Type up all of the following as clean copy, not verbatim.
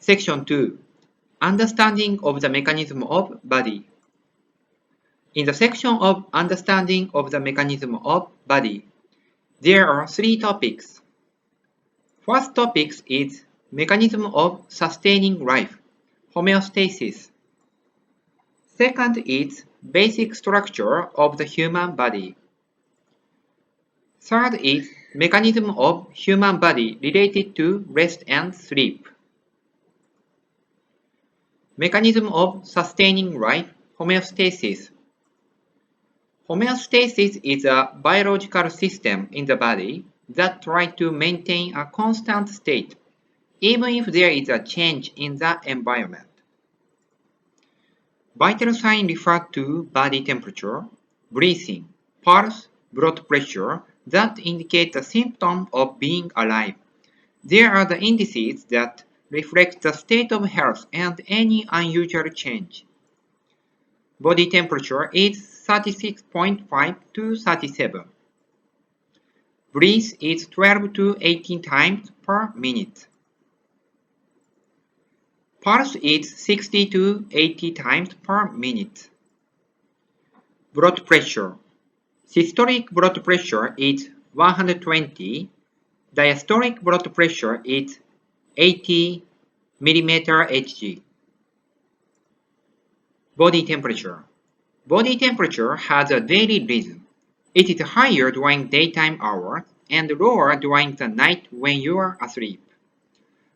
Section 2. Understanding of the mechanism of body. In the section of Understanding of the mechanism of body, there are 3 topics. First topic is Mechanism of sustaining life, homeostasis. Second is Basic structure of the human body. Third is Mechanism of human body related to rest and sleep. Mechanism of sustaining life, homeostasis. Homeostasis is a biological system in the body that tries to maintain a constant state, even if there is a change in the environment. Vital signs refer to body temperature, breathing, pulse, blood pressure that indicate the symptom of being alive. There are the indices that reflect the state of health and any unusual change. Body temperature is 36.5 to 37. Breath is 12 to 18 times per minute. Pulse is 60 to 80 times per minute. Blood pressure. Systolic blood pressure is 120. Diastolic blood pressure is 80 mmHg. Body temperature. Body temperature has a daily rhythm. It is higher during daytime hours and lower during the night when you are asleep.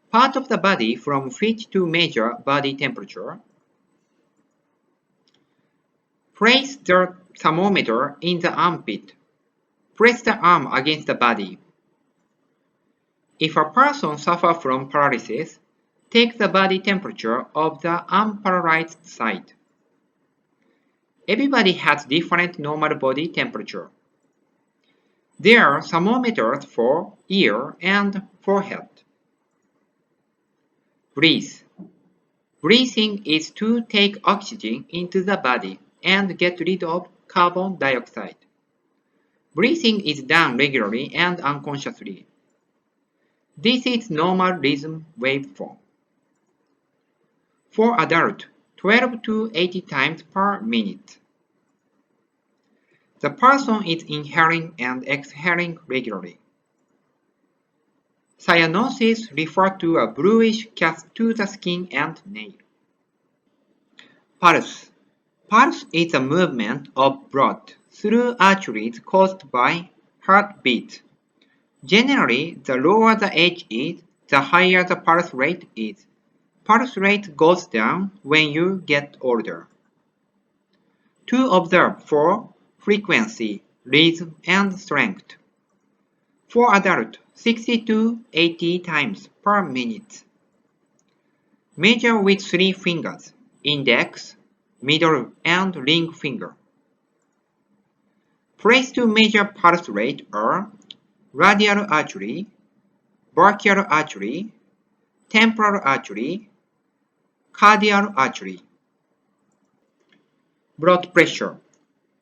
Part of the body from which to measure body temperature. Place the thermometer in the armpit. Press the arm against the body. If a person suffers from paralysis, take the body temperature of the unparalyzed side. Everybody has different normal body temperature. There are thermometers for ear and forehead. Breathe. Breathing is to take oxygen into the body and get rid of carbon dioxide. Breathing is done regularly and unconsciously. This is normal rhythm waveform. For adult, 12 to 80 times per minute. The person is inhaling and exhaling regularly. Cyanosis refers to a bluish cast to the skin and nail. Pulse. Pulse is a movement of blood through arteries caused by heartbeat. Generally, the lower the age is, the higher the pulse rate is. Pulse rate goes down when you get older. To observe for frequency, rhythm, and strength. For adult, 60 to 80 times per minute. Measure with 3 fingers, index, middle, and ring finger. Place to measure pulse rate are radial artery, brachial artery, temporal artery, cardiac artery. Blood pressure.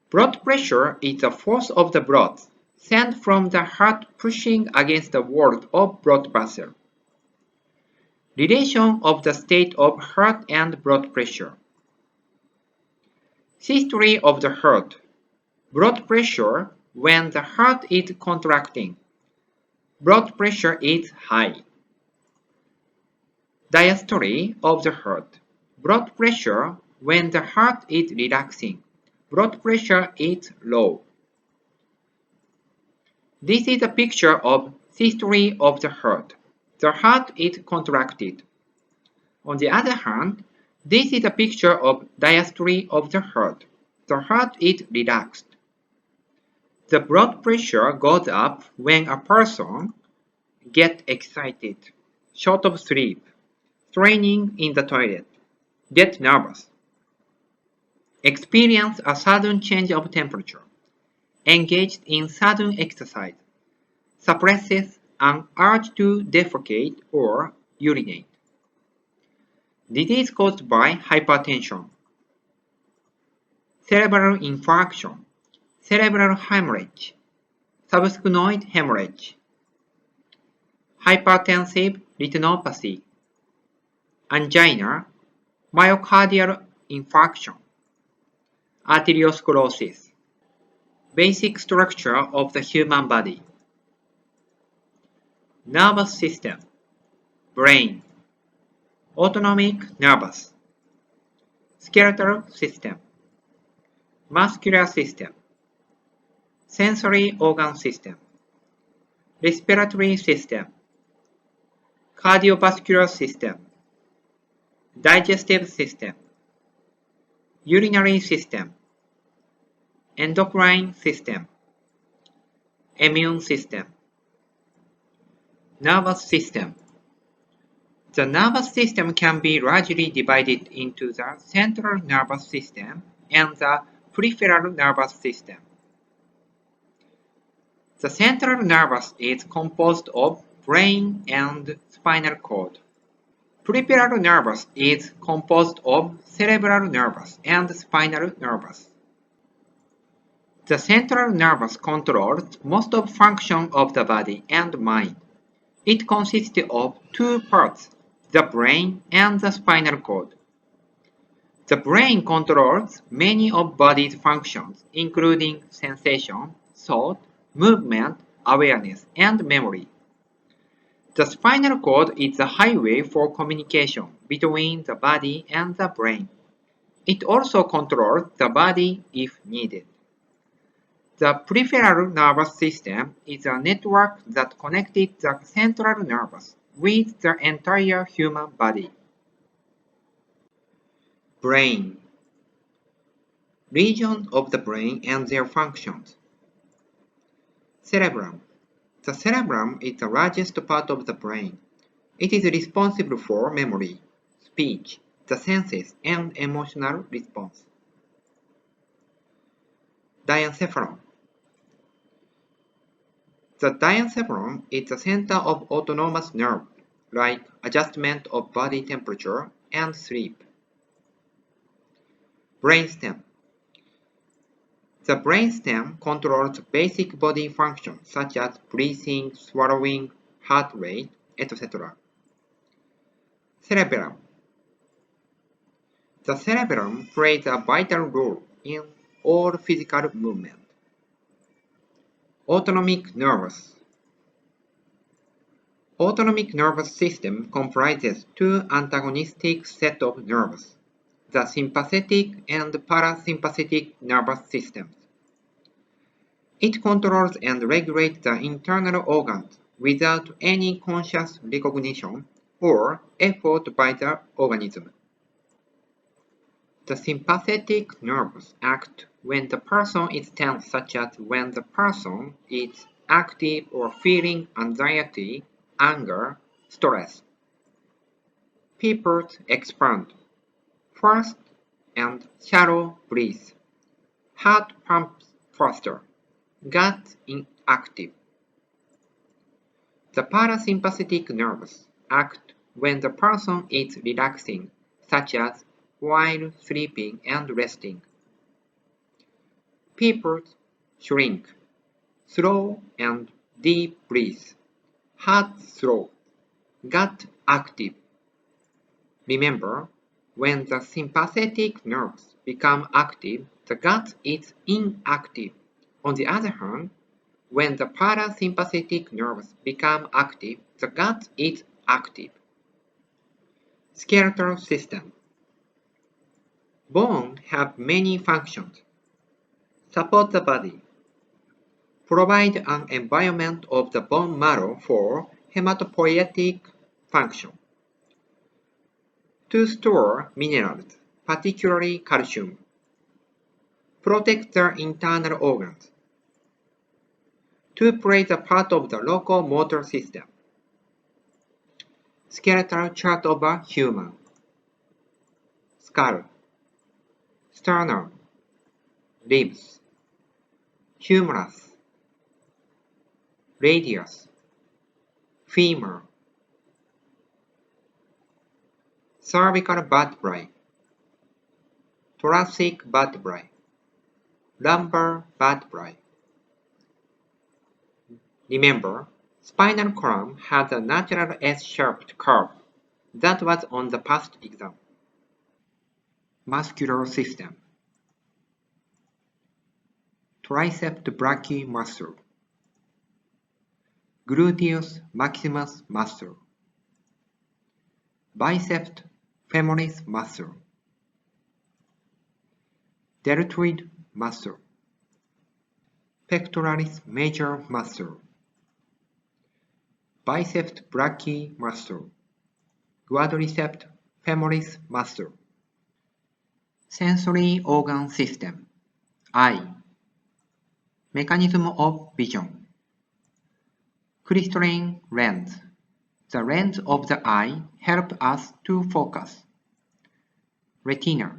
Blood pressure is the force of the blood sent from the heart pushing against the wall of blood vessel. Relation of the state of heart and blood pressure. History of the heart. Blood pressure when the heart is contracting. Blood pressure is high. Diastole of the heart. Blood pressure when the heart is relaxing. Blood pressure is low. This is a picture of systole of the heart. The heart is contracted. On the other hand, this is a picture of diastole of the heart. The heart is relaxed. The blood pressure goes up when a person gets excited, short of sleep, straining in the toilet, get nervous, experience a sudden change of temperature, engaged in sudden exercise, suppresses an urge to defecate or urinate. Disease caused by hypertension, cerebral infarction, cerebral hemorrhage, subsphenoid hemorrhage, hypertensive retinopathy, angina, myocardial infarction, arteriosclerosis. Basic structure of the human body. Nervous system, brain, autonomic nervous, skeletal system, muscular system, sensory organ system, respiratory system, cardiovascular system, digestive system, urinary system, endocrine system, immune system. Nervous system. The nervous system can be largely divided into the central nervous system and the peripheral nervous system. The central nervous is composed of brain and spinal cord. Peripheral nervous is composed of cerebral nervous and spinal nervous. The central nervous controls most of function of the body and mind. It consists of two parts, the brain and the spinal cord. The brain controls many of body's functions, including sensation, thought, movement, awareness, and memory. The spinal cord is the highway for communication between the body and the brain. It also controls the body if needed. The peripheral nervous system is a network that connected the central nervous with the entire human body. Brain. Regions of the brain and their functions. Cerebrum. The cerebrum is the largest part of the brain. It is responsible for memory, speech, the senses, and emotional response. Diencephalon. The diencephalon is the center of autonomous nerve, like adjustment of body temperature and sleep. Brainstem. The brainstem controls basic body functions such as breathing, swallowing, heart rate, etc. Cerebellum. The cerebellum plays a vital role in all physical movement. Autonomic nervous. Autonomic nervous system comprises two antagonistic sets of nerves, the sympathetic and parasympathetic nervous systems. It controls and regulates the internal organs without any conscious recognition or effort by the organism. The sympathetic nerves act when the person is tense, such as when the person is active or feeling anxiety, anger, stress. Pupils expand. Fast and shallow breath. Heart pumps faster. Gut inactive. The parasympathetic nerves act when the person is relaxing, such as while sleeping and resting. Pupils shrink. Slow and deep breath. Heart slow. Gut active. Remember, when the sympathetic nerves become active, the gut is inactive. On the other hand, when the parasympathetic nerves become active, the gut is active. Skeletal system. Bones have many functions. Support the body. Provide an environment of the bone marrow for hematopoietic function. To store minerals, particularly calcium. Protect the internal organs. To play the part of the locomotor system. Skeletal chart of a human. Skull. Sternum. Ribs. Humerus. Radius. Femur. Cervical vertebrae. Thoracic vertebrae. Lumbar vertebrae. Remember, spinal column has a natural S-shaped curve. that was on the past exam. Muscular system. Tricep brachii muscle. Gluteus maximus muscle. Biceps femoris muscle. Deltoid muscle. Pectoralis major muscle. Biceps brachii muscle. Quadriceps femoris muscle. Sensory organ system. Eye. Mechanism of vision. Crystalline lens. The lens of the eye helps us to focus. Retina.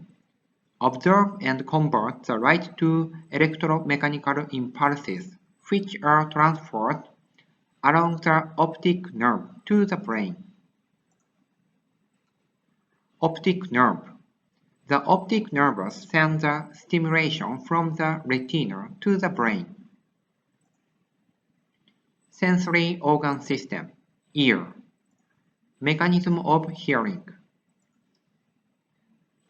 Observe and convert the light to electromechanical impulses, which are transferred along the optic nerve to the brain. Optic nerve. The optic nerve sends the stimulation from the retina to the brain. Sensory organ system. Ear. Mechanism of hearing.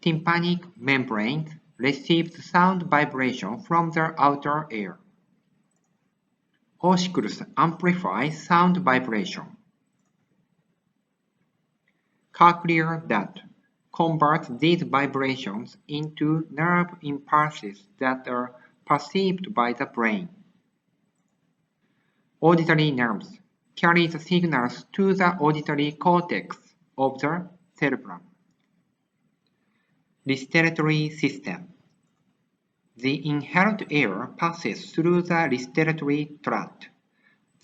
Tympanic membrane receives sound vibration from the outer ear. Ossicles amplify sound vibration. Cochlear duct converts these vibrations into nerve impulses that are perceived by the brain. Auditory nerves carry the signals to the auditory cortex of the cerebrum. Respiratory system. The inhaled air passes through the respiratory tract.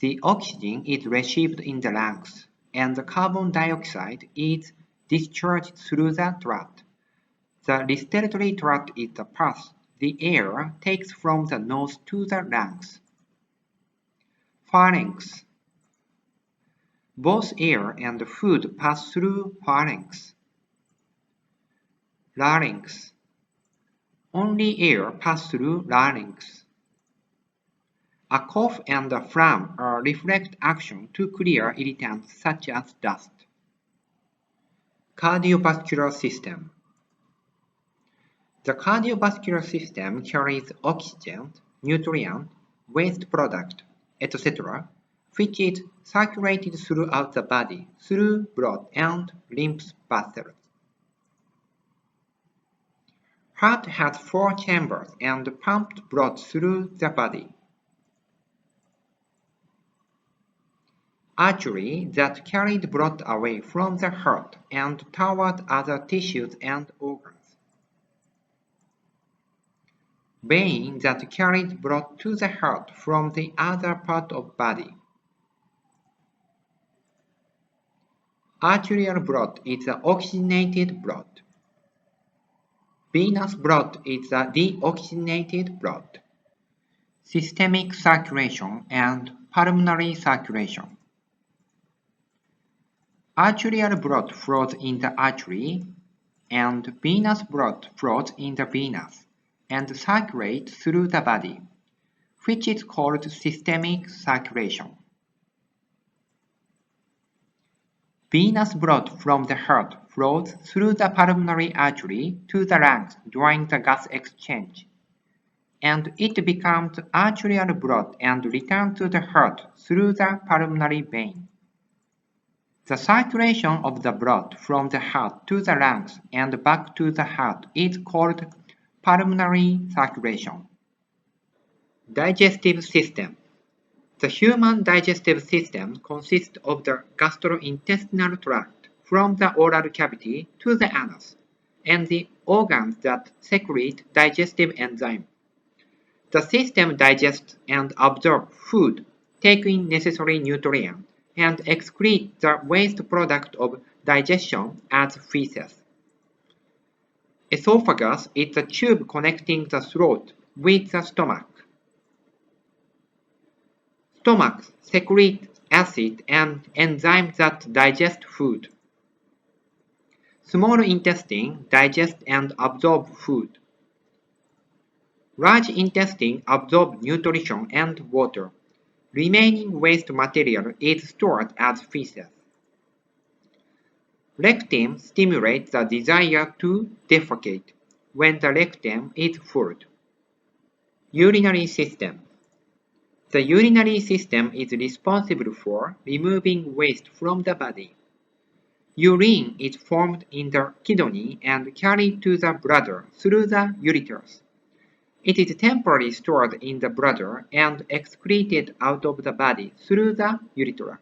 The oxygen is received in the lungs, and the carbon dioxide is discharged through the tract. The respiratory tract is the path the air takes from the nose to the lungs. Pharynx. Both air and food pass through pharynx. Larynx. Only air passes through larynx. A cough and a phlegm are reflex action to clear irritants such as dust. Cardiovascular system. The cardiovascular system carries oxygen, nutrient, waste product, etc., which is circulated throughout the body through blood and lymph vessels. Heart has 4 chambers and pumped blood through the body. Artery that carried blood away from the heart and toward other tissues and organs. Vein that carried blood to the heart from the other part of body. Arterial blood is the oxygenated blood. Venous blood is the deoxygenated blood. Systemic circulation and pulmonary circulation. Arterial blood flows in the artery, and venous blood flows in the venous, and circulates through the body, which is called systemic circulation. Venous blood from the heart flows through the pulmonary artery to the lungs during the gas exchange, and it becomes arterial blood and returns to the heart through the pulmonary vein. The circulation of the blood from the heart to the lungs and back to the heart is called pulmonary circulation. Digestive system. The human digestive system consists of the gastrointestinal tract from the oral cavity to the anus, and the organs that secrete digestive enzymes. The system digests and absorbs food, takes in necessary nutrients, and excretes the waste product of digestion as feces. Esophagus is the tube connecting the throat with the stomach. Stomach secretes acid and enzymes that digest food. Small intestine digests and absorbs food. Large intestine absorbs nutrition and water. Remaining waste material is stored as feces. Rectum stimulates the desire to defecate when the rectum is full. Urinary system. The urinary system is responsible for removing waste from the body. Urine is formed in the kidney and carried to the bladder through the ureters. It is temporarily stored in the bladder and excreted out of the body through the urethra.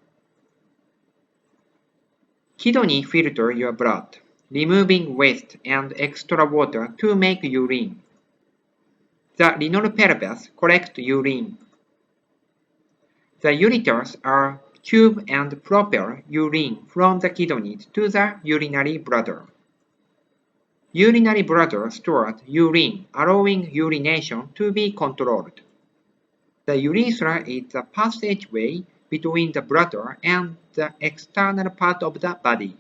Kidney filter your blood, removing waste and extra water to make urine. The renal pelvis collects urine. The ureters are tube and propel urine from the kidneys to the urinary bladder. Urinary bladder stores urine, allowing urination to be controlled. The urethra is the passageway between the bladder and the external part of the body.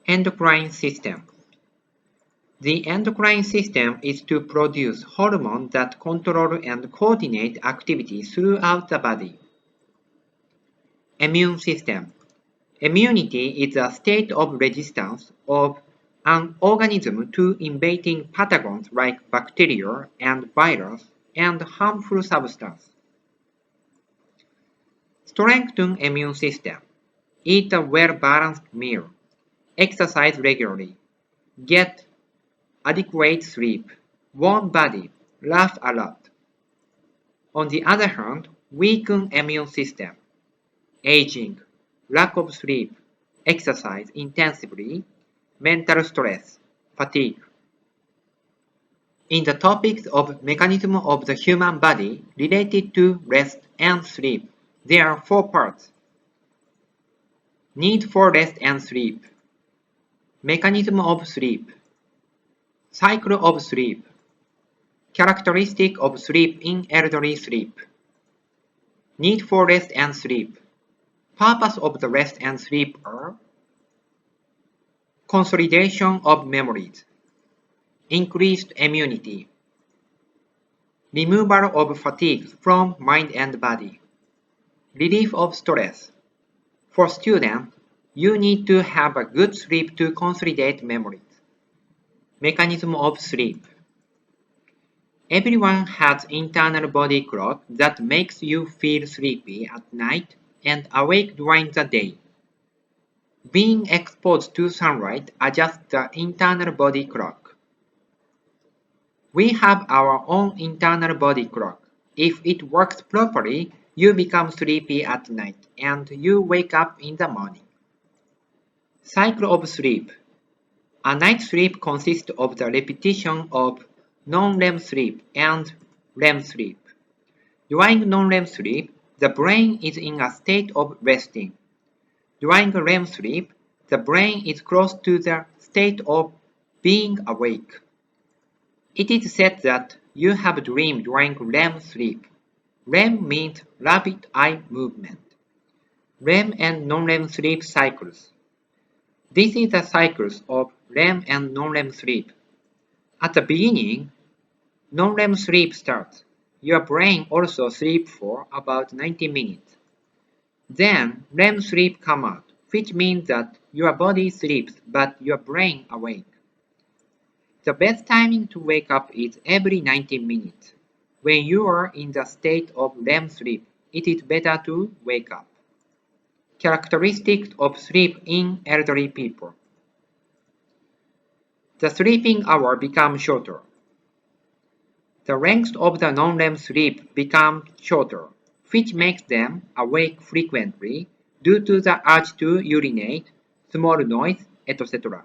Endocrine system. The endocrine system is to produce hormones that control and coordinate activity throughout the body. Immune system. Immunity is a state of resistance of an organism to invading pathogens like bacteria and virus and harmful substances. Strengthen immune system. Eat a well-balanced meal. Exercise regularly. Get adequate sleep. Warm body. Laugh a lot. On the other hand, weaken immune system. Aging, lack of sleep, exercise intensively, mental stress, fatigue. In the topics of mechanism of the human body related to rest and sleep, there are 4 parts. Need for rest and sleep. Mechanism of sleep. Cycle of sleep. Characteristic of sleep in elderly sleep. Need for rest and sleep. Purpose of the rest and sleep are consolidation of memories, increased immunity, removal of fatigue from mind and body, relief of stress. For students, you need to have a good sleep to consolidate memories. Mechanism of sleep. Everyone has internal body clock that makes you feel sleepy at night and awake during the day. Being exposed to sunlight adjusts the internal body clock. We have our own internal body clock. If it works properly, you become sleepy at night and you wake up in the morning. Cycle of sleep. A night's sleep consists of the repetition of non-REM sleep and REM sleep. During non-REM sleep, the brain is in a state of resting. During REM sleep, the brain is close to the state of being awake. It is said that you have dreamed during REM sleep. REM means rapid eye movement. REM and non-REM sleep cycles. This is the cycles of REM and non-REM sleep. At the beginning, non-REM sleep starts. Your brain also sleeps for about 90 minutes. Then REM sleep comes out, which means that your body sleeps but your brain awake. The best timing to wake up is every 90 minutes. When you are in the state of REM sleep, it is better to wake up. Characteristics of sleep in elderly people. The sleeping hour becomes shorter. The length of the non-REM sleep becomes shorter, which makes them awake frequently due to the urge to urinate, small noise, etc.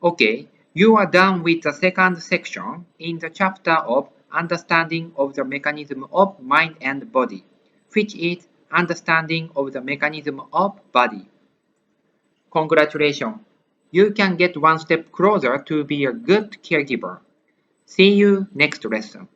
Okay, you are done with the second section in the chapter of Understanding of the Mechanism of Mind and Body, which is Understanding of the Mechanism of Body. Congratulations! You can get one step closer to be a good caregiver. See you next lesson.